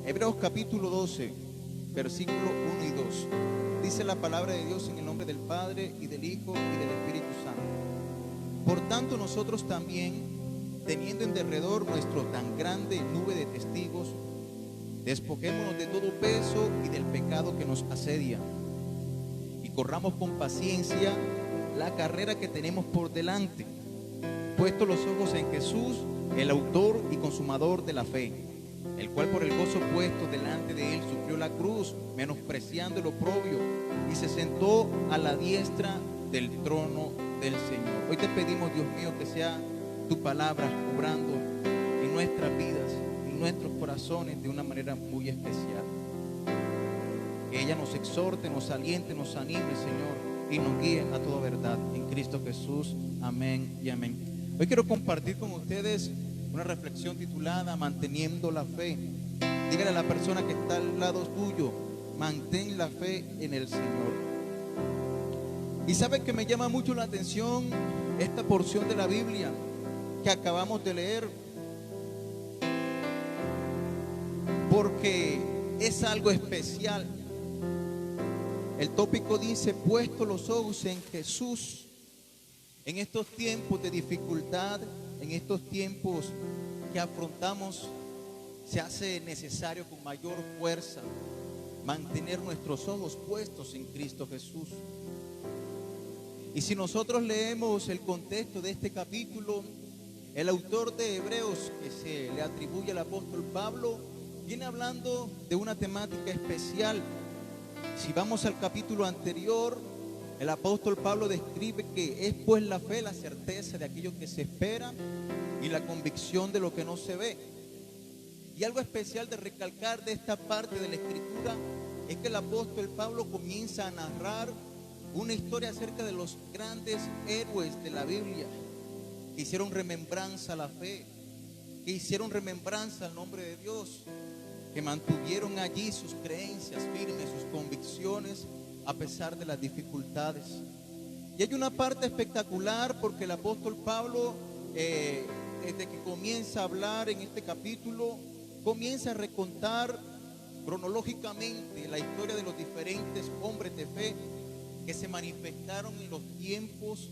Hebreos capítulo 12, versículo 1 y 2. Dice la palabra de Dios en el nombre del Padre y del Hijo y del Espíritu Santo. Por tanto nosotros también, teniendo en derredor nuestro tan grande nube de testigos, despojémonos de todo peso y del pecado que nos asedia, y corramos con paciencia la carrera que tenemos por delante, puesto los ojos en Jesús, el autor y consumador de la fe, el cual por el gozo puesto delante de él sufrió la cruz, menospreciando el oprobio, y se sentó a la diestra del trono del Señor. Hoy te pedimos, Dios mío, que sea tu palabra obrando en nuestras vidas, en nuestros corazones de una manera muy especial. Que ella nos exhorte, nos aliente, nos anime, Señor, y nos guíe a toda verdad en Cristo Jesús. Amén y amén. Hoy quiero compartir con ustedes una reflexión titulada Manteniendo la fe. Dígale a la persona que está al lado tuyo: mantén la fe en el Señor. Y sabe que me llama mucho la atención esta porción de la Biblia que acabamos de leer, porque es algo especial. El tópico dice: puesto los ojos en Jesús. En estos tiempos de dificultad, en estos tiempos que afrontamos, se hace necesario con mayor fuerza mantener nuestros ojos puestos en Cristo Jesús. Y si nosotros leemos el contexto de este capítulo, el autor de Hebreos, que se le atribuye al apóstol Pablo, viene hablando de una temática especial. Si vamos al capítulo anterior, el apóstol Pablo describe que es pues la fe, la certeza de aquello que se espera y la convicción de lo que no se ve. Y algo especial de recalcar de esta parte de la escritura es que el apóstol Pablo comienza a narrar una historia acerca de los grandes héroes de la Biblia, que hicieron remembranza a la fe, que hicieron remembranza al nombre de Dios, que mantuvieron allí sus creencias firmes, sus convicciones, a pesar de las dificultades. Y hay una parte espectacular porque el apóstol Pablo, desde que comienza a hablar en este capítulo, comienza a recontar cronológicamente la historia de los diferentes hombres de fe que se manifestaron en los tiempos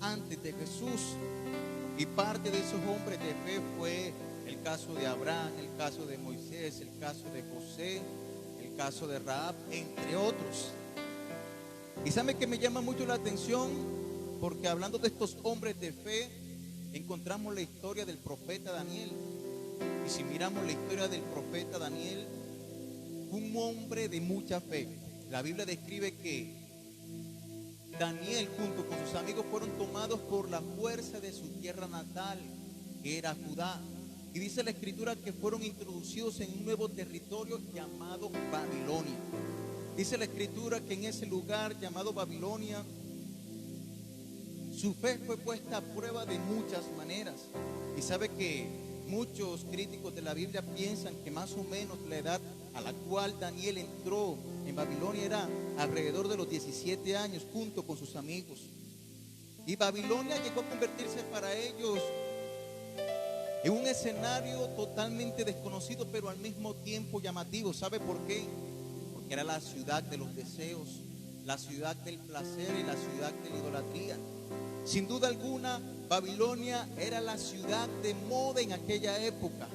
antes de Jesús. Y parte de esos hombres de fe fue el caso de Abraham, el caso de Moisés, el caso de José, el caso de Rahab, entre otros. Y sabe que me llama mucho la atención porque hablando de estos hombres de fe, encontramos la historia del profeta Daniel. Y si miramos la historia del profeta Daniel, un hombre de mucha fe. La Biblia describe que Daniel junto con sus amigos fueron tomados por la fuerza de su tierra natal, que era Judá. Y dice la escritura que fueron introducidos en un nuevo territorio llamado Babilonia. Dice la escritura que en ese lugar llamado Babilonia, su fe fue puesta a prueba de muchas maneras. Y sabe que muchos críticos de la Biblia piensan que más o menos la edad a la cual Daniel entró en Babilonia era alrededor de los 17 años junto con sus amigos. Y Babilonia llegó a convertirse para ellos en un escenario totalmente desconocido, pero al mismo tiempo llamativo. ¿Sabe por qué? Porque era la ciudad de los deseos, la ciudad del placer y la ciudad de la idolatría. Sin duda alguna, Babilonia era la ciudad de moda en aquella época.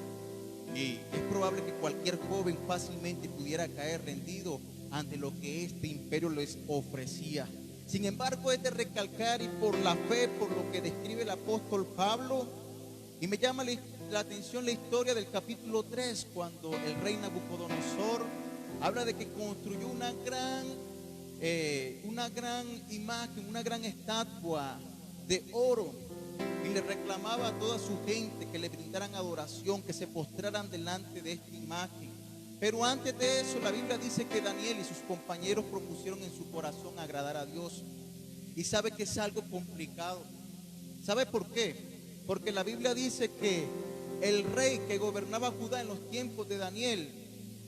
Y es probable que cualquier joven fácilmente pudiera caer rendido ante lo que este imperio les ofrecía. Sin embargo, es de recalcar, y por la fe, por lo que describe el apóstol Pablo, y me llama la atención la historia del capítulo 3, cuando el rey Nabucodonosor habla de que construyó una gran imagen, una gran estatua de oro, y le reclamaba a toda su gente que le brindaran adoración, que se postraran delante de esta imagen. Pero antes de eso, la Biblia dice que Daniel y sus compañeros propusieron en su corazón agradar a Dios. Y sabe que es algo complicado. ¿Sabe por qué? Porque la Biblia dice que el rey que gobernaba Judá en los tiempos de Daniel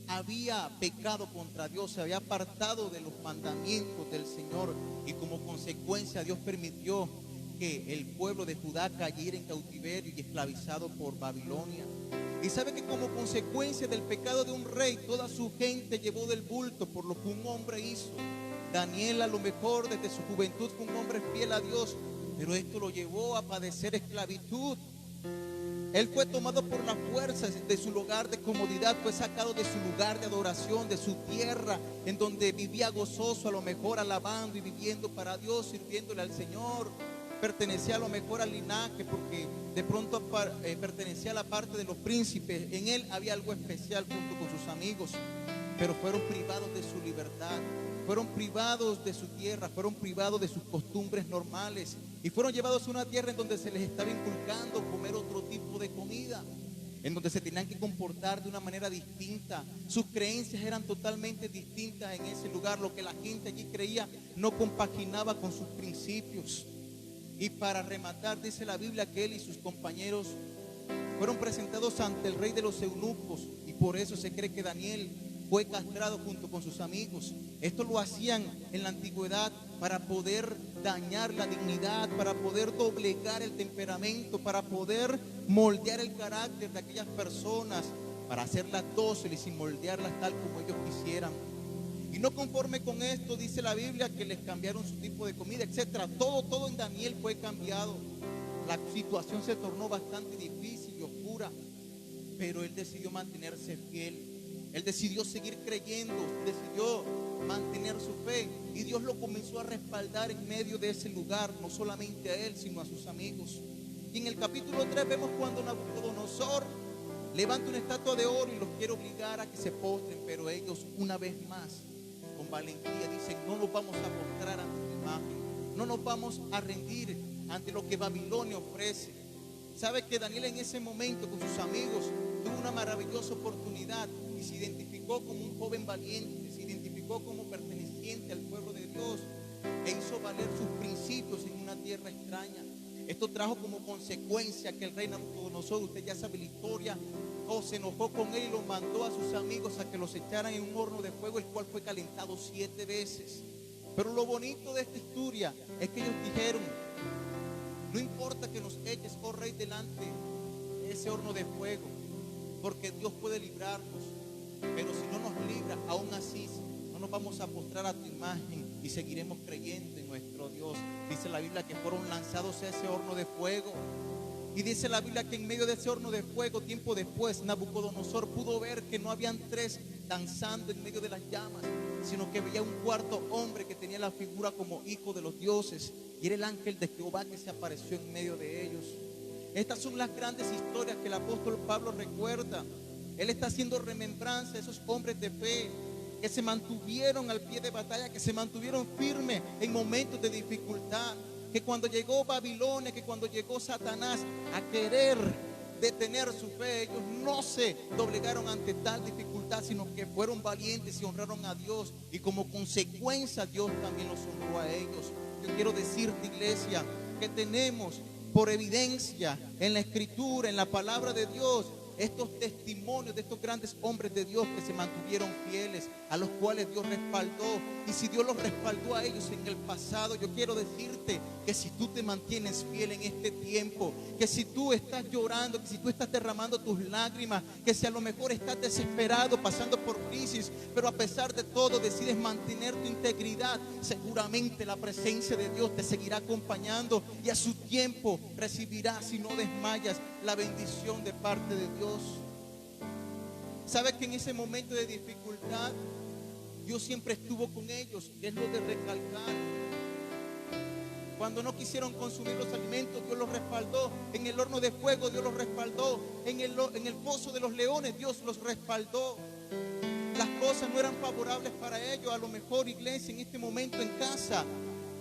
había pecado contra Dios, se había apartado de los mandamientos del Señor, y como consecuencia Dios permitió que el pueblo de Judá cayera en cautiverio y esclavizado por Babilonia. Y sabe que como consecuencia del pecado de un rey, toda su gente llevó del bulto por lo que un hombre hizo. Daniel, a lo mejor desde su juventud, fue un hombre fiel a Dios, pero esto lo llevó a padecer esclavitud. Él fue tomado por la fuerza de su lugar de comodidad, fue sacado de su lugar de adoración, de su tierra, en donde vivía gozoso, a lo mejor alabando y viviendo para Dios, sirviéndole al Señor. Pertenecía a lo mejor al linaje, porque de pronto pertenecía a la parte de los príncipes. En él había algo especial junto con sus amigos, pero fueron privados de su libertad, fueron privados de su tierra, fueron privados de sus costumbres normales y fueron llevados a una tierra en donde se les estaba inculcando comer otro tipo de comida, en donde se tenían que comportar de una manera distinta. Sus creencias eran totalmente distintas en ese lugar. Lo que la gente allí creía no compaginaba con sus principios. Y para rematar, dice la Biblia que él y sus compañeros fueron presentados ante el rey de los eunucos, y por eso se cree que Daniel fue castrado junto con sus amigos. Esto lo hacían en la antigüedad para poder dañar la dignidad, para poder doblegar el temperamento, para poder moldear el carácter de aquellas personas, para hacerlas dóciles y moldearlas tal como ellos quisieran. Y no conforme con esto, dice la Biblia que les cambiaron su tipo de comida, etcétera. Todo en Daniel fue cambiado. La situación se tornó bastante difícil y oscura, pero él decidió mantenerse fiel. Él decidió seguir creyendo, decidió mantener su fe, y Dios lo comenzó a respaldar en medio de ese lugar, no solamente a él, sino a sus amigos. Y en el capítulo 3 vemos cuando Nabucodonosor levanta una estatua de oro y los quiere obligar a que se postren, pero ellos una vez más, con valentía, dicen: no nos vamos a postrar ante tu imagen, no nos vamos a rendir ante lo que Babilonia ofrece. Sabe que Daniel en ese momento con sus amigos tuvo una maravillosa oportunidad y se identificó como un joven valiente, se identificó como perteneciente al pueblo de Dios e hizo valer sus principios en una tierra extraña. Esto trajo como consecuencia que el rey Nabucodonosor, usted ya sabe la historia, se enojó con él y lo mandó a sus amigos a que los echaran en un horno de fuego, el cual fue calentado 7 veces. Pero lo bonito de esta historia es que ellos dijeron: no importa que nos eches, oh rey, delante de ese horno de fuego, porque Dios puede librarnos, pero si no nos libra, aún así no nos vamos a postrar a tu imagen y seguiremos creyendo en nuestro Dios. Dice la Biblia que fueron lanzados a ese horno de fuego. Y dice la Biblia que en medio de ese horno de fuego, tiempo después, Nabucodonosor pudo ver que no habían 3 danzando en medio de las llamas, sino que veía un cuarto hombre que tenía la figura como hijo de los dioses, y era el ángel de Jehová que se apareció en medio de ellos. Estas son las grandes historias que el apóstol Pablo recuerda. Él está haciendo remembranza de esos hombres de fe que se mantuvieron al pie de batalla, que se mantuvieron firmes en momentos de dificultad, que cuando llegó Babilonia, que cuando llegó Satanás a querer detener su fe, ellos no se doblegaron ante tal dificultad, sino que fueron valientes y honraron a Dios, y como consecuencia Dios también los honró a ellos. Yo quiero decirte, iglesia, que tenemos por evidencia en la Escritura, en la palabra de Dios, estos testimonios de estos grandes hombres de Dios que se mantuvieron fieles, a los cuales Dios respaldó. Y si Dios los respaldó a ellos en el pasado, yo quiero decirte que si tú te mantienes fiel en este tiempo, que si tú estás llorando, que si tú estás derramando tus lágrimas, que si a lo mejor estás desesperado, pasando por crisis, pero a pesar de todo decides mantener tu integridad, seguramente la presencia de Dios te seguirá acompañando, y a su tiempo recibirás, si no desmayas, la bendición de parte de Dios. ¿Sabes que en ese momento de dificultad Dios siempre estuvo con ellos? Es lo de recalcar. Cuando no quisieron consumir los alimentos, Dios los respaldó. En el horno de fuego, Dios los respaldó. En el pozo de los leones, Dios los respaldó. Las cosas no eran favorables para ellos. A lo mejor, iglesia, en este momento en casa,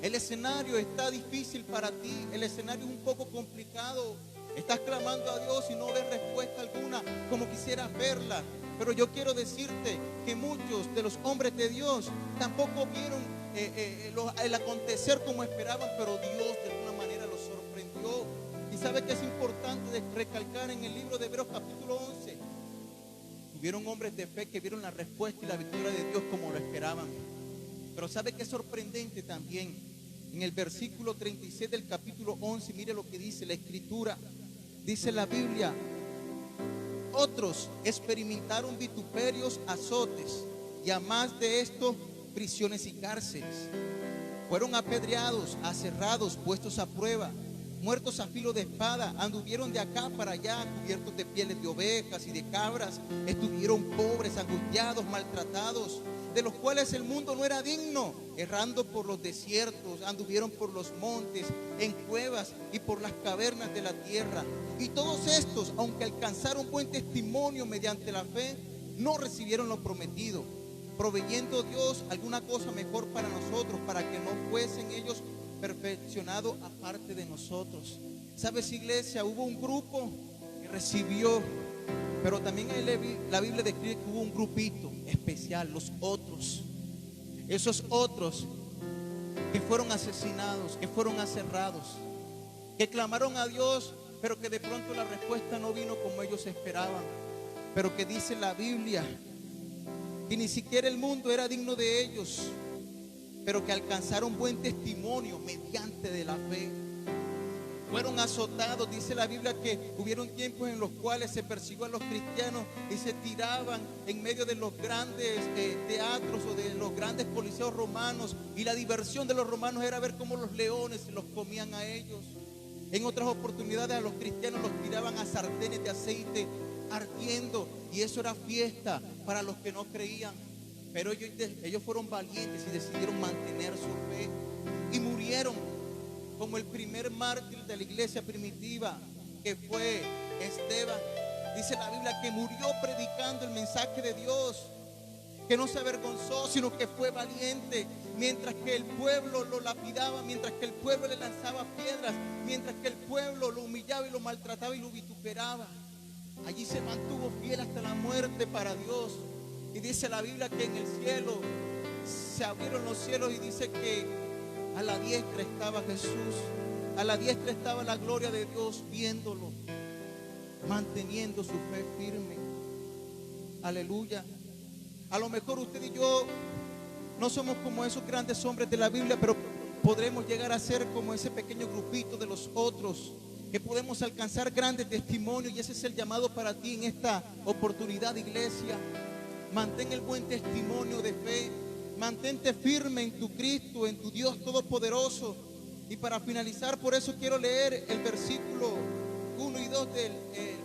el escenario está difícil para ti. El escenario es un poco complicado. Estás clamando a Dios y no ves respuesta alguna como quisieras verla. Pero yo quiero decirte que muchos de los hombres de Dios tampoco vieron el acontecer como esperaban, pero Dios de alguna manera los sorprendió. Y sabe que es importante recalcar en el libro de Hebreos capítulo 11. Hubieron hombres de fe que vieron la respuesta y la victoria de Dios como lo esperaban. Pero sabe que es sorprendente también. En el versículo 36 del capítulo 11, mire lo que dice la Escritura. Dice la Biblia otros experimentaron vituperios, azotes y a más de esto, prisiones y cárceles. Fueron apedreados, aserrados, puestos a prueba, muertos a filo de espada, anduvieron de acá para allá, cubiertos de pieles de ovejas y de cabras, estuvieron pobres, angustiados, maltratados, de los cuales el mundo no era digno, errando por los desiertos, anduvieron por los montes, en cuevas y por las cavernas de la tierra. Y todos estos, aunque alcanzaron buen testimonio mediante la fe, no recibieron lo prometido, proveyendo Dios alguna cosa mejor para nosotros, para que no fuesen ellos perfeccionados aparte de nosotros. ¿Sabes, iglesia? Hubo un grupo que recibió, pero también la Biblia describe que hubo un grupito especial, los otros. Esos otros que fueron asesinados, que fueron aserrados, que clamaron a Dios, pero que de pronto la respuesta no vino como ellos esperaban. Pero que dice la Biblia que ni siquiera el mundo era digno de ellos, pero que alcanzaron buen testimonio mediante de la fe. Fueron azotados, dice la Biblia que hubieron tiempos en los cuales se persiguió a los cristianos y se tiraban en medio de los grandes teatros o de los grandes coliseos romanos, y la diversión de los romanos era ver cómo los leones se los comían a ellos. En otras oportunidades a los cristianos los tiraban a sartenes de aceite ardiendo, y eso era fiesta para los que no creían. Pero ellos fueron valientes y decidieron mantener su fe y murieron como el primer mártir de la iglesia primitiva, que fue Esteban. Dice la Biblia que murió predicando el mensaje de Dios, que no se avergonzó, sino que fue valiente, mientras que el pueblo lo lapidaba, mientras que el pueblo le lanzaba piedras, mientras que el pueblo lo humillaba y lo maltrataba y lo vituperaba. Allí se mantuvo fiel hasta la muerte para Dios. Y dice la Biblia que en el cielo se abrieron los cielos, y dice que a la diestra estaba Jesús, a la diestra estaba la gloria de Dios, viéndolo, manteniendo su fe firme. Aleluya. A lo mejor usted y yo no somos como esos grandes hombres de la Biblia, pero podremos llegar a ser como ese pequeño grupito de los otros, que podemos alcanzar grandes testimonios. Y ese es el llamado para ti en esta oportunidad, iglesia. Mantén el buen testimonio de fe, mantente firme en tu Cristo, en tu Dios Todopoderoso. Y para finalizar, por eso quiero leer el versículo 1 y 2 del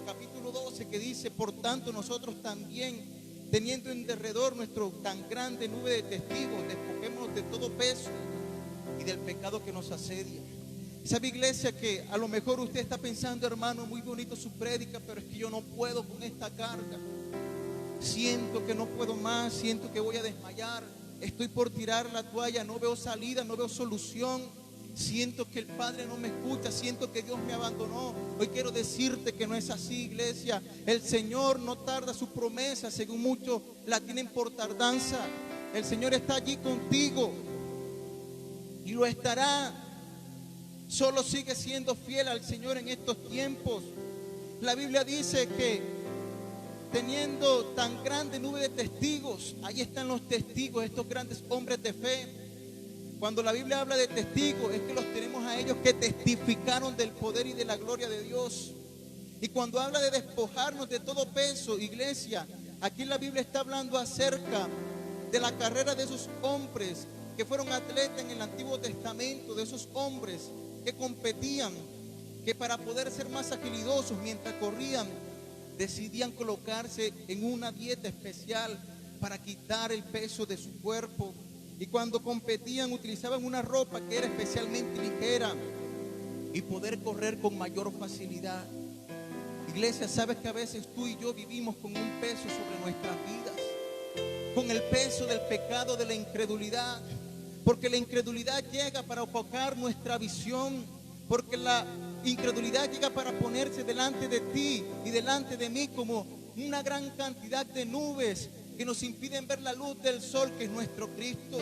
capítulo 12, que dice: por tanto nosotros también, teniendo en derredor nuestro tan grande nube de testigos, despojémonos de todo peso y del pecado que nos asedia. ¿Sabe, iglesia, que a lo mejor usted está pensando: hermano, muy bonito su prédica, pero es que yo no puedo con esta carga? Siento que no puedo más, siento que voy a desmayar, estoy por tirar la toalla, no veo salida, no veo solución, siento que el Padre no me escucha, siento que Dios me abandonó. Hoy quiero decirte que no es así, iglesia. El Señor no tarda su promesa, según muchos la tienen por tardanza. El Señor está allí contigo y lo estará. Solo sigue siendo fiel al Señor en estos tiempos. La Biblia dice que teniendo tan grande nube de testigos, ahí están los testigos, estos grandes hombres de fe. Cuando la Biblia habla de testigos, es que los tenemos a ellos que testificaron del poder y de la gloria de Dios. Y cuando habla de despojarnos de todo peso, iglesia, aquí la Biblia está hablando acerca de la carrera de esos hombres que fueron atletas en el Antiguo Testamento, de esos hombres que competían, que para poder ser más agilidosos mientras corrían, decidían colocarse en una dieta especial para quitar el peso de su cuerpo. Y cuando competían utilizaban una ropa que era especialmente ligera y poder correr con mayor facilidad. Iglesia, sabes que a veces tú y yo vivimos con un peso sobre nuestras vidas, con el peso del pecado, de la incredulidad, porque la incredulidad llega para opacar nuestra visión, porque la incredulidad llega para ponerse delante de ti y delante de mí como una gran cantidad de nubes que nos impiden ver la luz del sol, que es nuestro Cristo.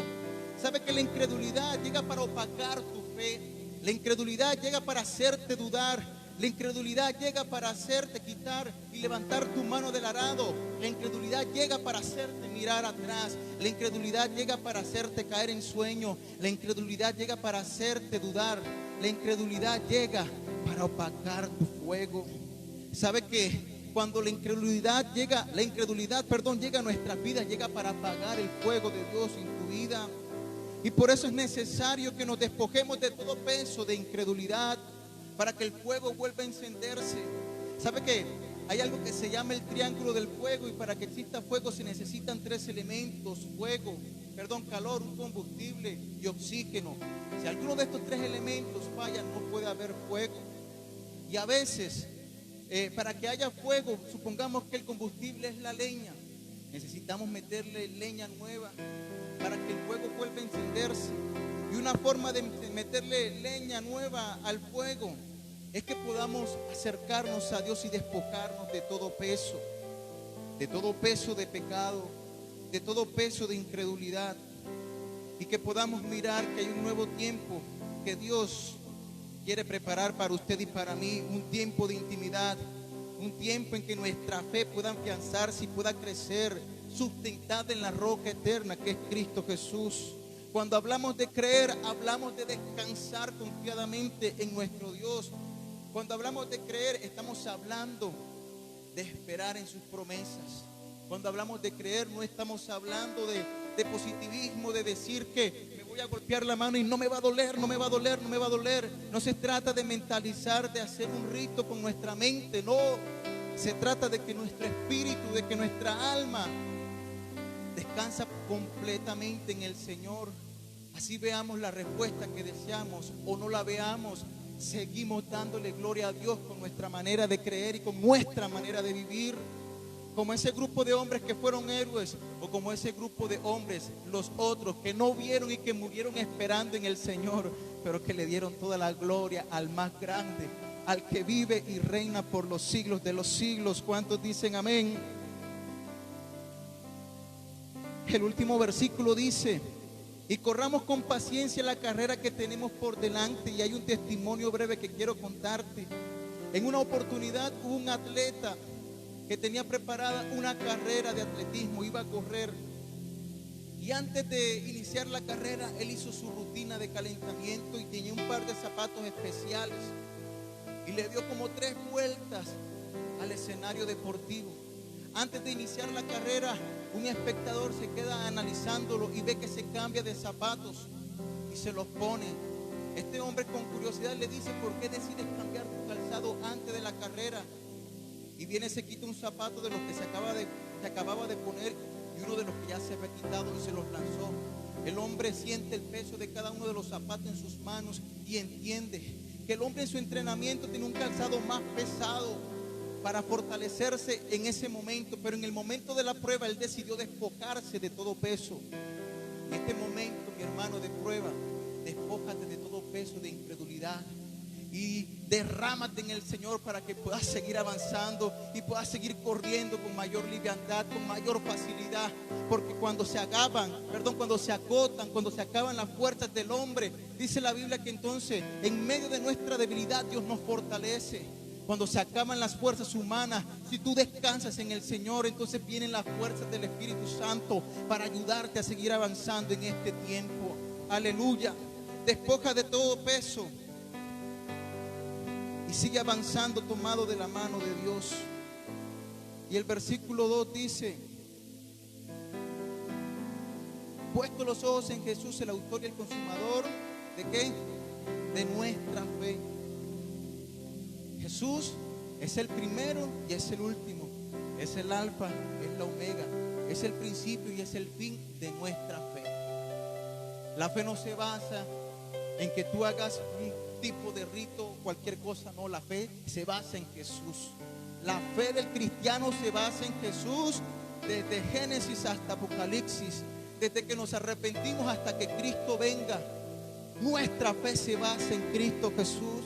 ¿Sabe que la incredulidad llega para opacar tu fe? La incredulidad llega para hacerte dudar. La incredulidad llega para hacerte quitar y levantar tu mano del arado. La incredulidad llega para hacerte mirar atrás. La incredulidad llega para hacerte caer en sueño. La incredulidad llega para hacerte dudar. La incredulidad llega para opacar tu fuego. ¿Sabe que cuando la incredulidad, perdón, llega a nuestras vidas, llega para apagar el fuego de Dios en tu vida. Y por eso es necesario que nos despojemos de todo peso de incredulidad para que el fuego vuelva a encenderse. ¿Sabe qué? Hay algo que se llama el triángulo del fuego, y para que exista fuego se necesitan tres elementos: calor, un combustible y oxígeno. Si alguno de estos tres elementos falla, no puede haber fuego. Y a veces, para que haya fuego, supongamos que el combustible es la leña, necesitamos meterle leña nueva para que el fuego vuelva a encenderse. Y una forma de meterle leña nueva al fuego es que podamos acercarnos a Dios y despojarnos de todo peso de pecado, de todo peso de incredulidad, y que podamos mirar que hay un nuevo tiempo que Dios quiere preparar para usted y para mí, un tiempo de intimidad, un tiempo en que nuestra fe pueda afianzarse y pueda crecer, sustentada en la roca eterna que es Cristo Jesús. Cuando hablamos de creer, hablamos de descansar confiadamente en nuestro Dios. Cuando hablamos de creer, estamos hablando de esperar en sus promesas. Cuando hablamos de creer, no estamos hablando de positivismo, de decir que me voy a golpear la mano y no me va a doler, no me va a doler, no me va a doler. No se trata de mentalizar, de hacer un rito con nuestra mente, no. Se trata de que nuestro espíritu, de que nuestra alma descansa completamente en el Señor. Así veamos la respuesta que deseamos o no la veamos, seguimos dándole gloria a Dios con nuestra manera de creer y con nuestra manera de vivir. Como ese grupo de hombres que fueron héroes, o como ese grupo de hombres, los otros que no vieron y que murieron esperando en el Señor, pero que le dieron toda la gloria al más grande, al que vive y reina por los siglos de los siglos. ¿Cuántos dicen amén? El último versículo dice: y corramos con paciencia la carrera que tenemos por delante. Y hay un testimonio breve que quiero contarte. En una oportunidad hubo un atleta que tenía preparada una carrera de atletismo, iba a correr. Y antes de iniciar la carrera, él hizo su rutina de calentamiento y tenía un par de zapatos especiales. Y le dio como 3 vueltas al escenario deportivo. Antes de iniciar la carrera, un espectador se queda analizándolo y ve que se cambia de zapatos y se los pone. Este hombre con curiosidad le dice: ¿por qué decides cambiar tu calzado antes de la carrera? Y viene, se quita un zapato de los que se acababa de poner y uno de los que ya se había quitado y se los lanzó. El hombre siente el peso de cada uno de los zapatos en sus manos y entiende que el hombre en su entrenamiento tiene un calzado más pesado para fortalecerse en ese momento, pero en el momento de la prueba él decidió despojarse de todo peso. En este momento, mi hermano, de prueba, despójate de todo peso de incredulidad y derrámate en el Señor para que puedas seguir avanzando y puedas seguir corriendo con mayor liviandad, con mayor facilidad. Porque cuando se acaban las fuerzas del hombre, dice la Biblia que entonces en medio de nuestra debilidad Dios nos fortalece. Cuando se acaban las fuerzas humanas, si tú descansas en el Señor, entonces vienen las fuerzas del Espíritu Santo para ayudarte a seguir avanzando en este tiempo. Aleluya. Despoja de todo peso y sigue avanzando tomado de la mano de Dios. Y el versículo 2 dice: puesto los ojos en Jesús, el autor y el consumador ¿de qué? De nuestra fe. Jesús es el primero y es el último, es el alfa, es la omega, es el principio y es el fin de nuestra fe. La fe no se basa en que tú hagas un tipo de rito, cualquier cosa, no, la fe se basa en Jesús. La fe del cristiano se basa en Jesús desde Génesis hasta Apocalipsis, desde que nos arrepentimos hasta que Cristo venga. Nuestra fe se basa en Cristo Jesús.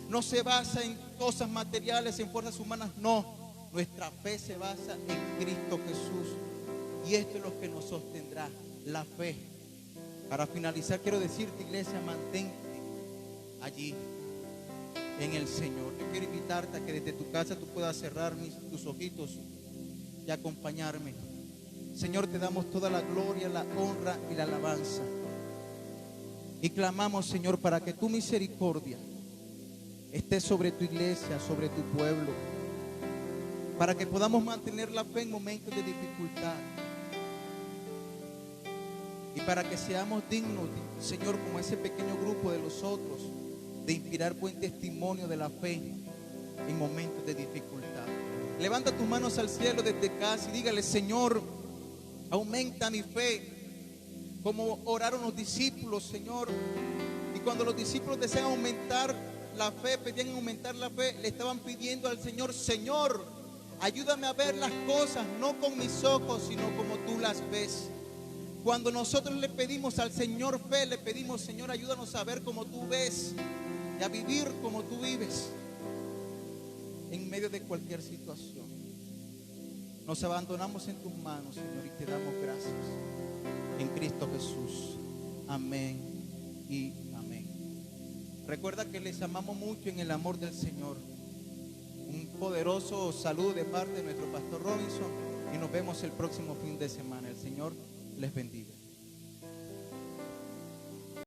No se basa en cosas materiales, en fuerzas humanas, no. Nuestra fe se basa en Cristo Jesús. Y esto es lo que nos sostendrá, la fe. Para finalizar, quiero decirte, iglesia, mantente allí en el Señor. Yo quiero invitarte a que desde tu casa tú puedas cerrar tus ojitos y acompañarme. Señor, te damos toda la gloria, la honra y la alabanza. Y clamamos, Señor, para que tu misericordia esté sobre tu iglesia, sobre tu pueblo. para que podamos mantener la fe en momentos de dificultad. Y para que seamos dignos, Señor, como ese pequeño grupo de los otros, de inspirar buen testimonio de la fe en momentos de dificultad. Levanta tus manos al cielo desde casa y dígale: Señor, aumenta mi fe, como oraron los discípulos, Señor. Y cuando los discípulos desean aumentar la fe, pedían aumentar la fe, le estaban pidiendo al Señor: Señor, ayúdame a ver las cosas no con mis ojos, sino como tú las ves. Cuando nosotros le pedimos al Señor fe, le pedimos: Señor, ayúdanos a ver como tú ves y a vivir como tú vives en medio de cualquier situación. Nos abandonamos en tus manos, Señor, y te damos gracias en Cristo Jesús. Amén y amén. Recuerda que les amamos mucho en el amor del Señor. Un poderoso saludo de parte de nuestro pastor Robinson y nos vemos el próximo fin de semana. El Señor les bendiga.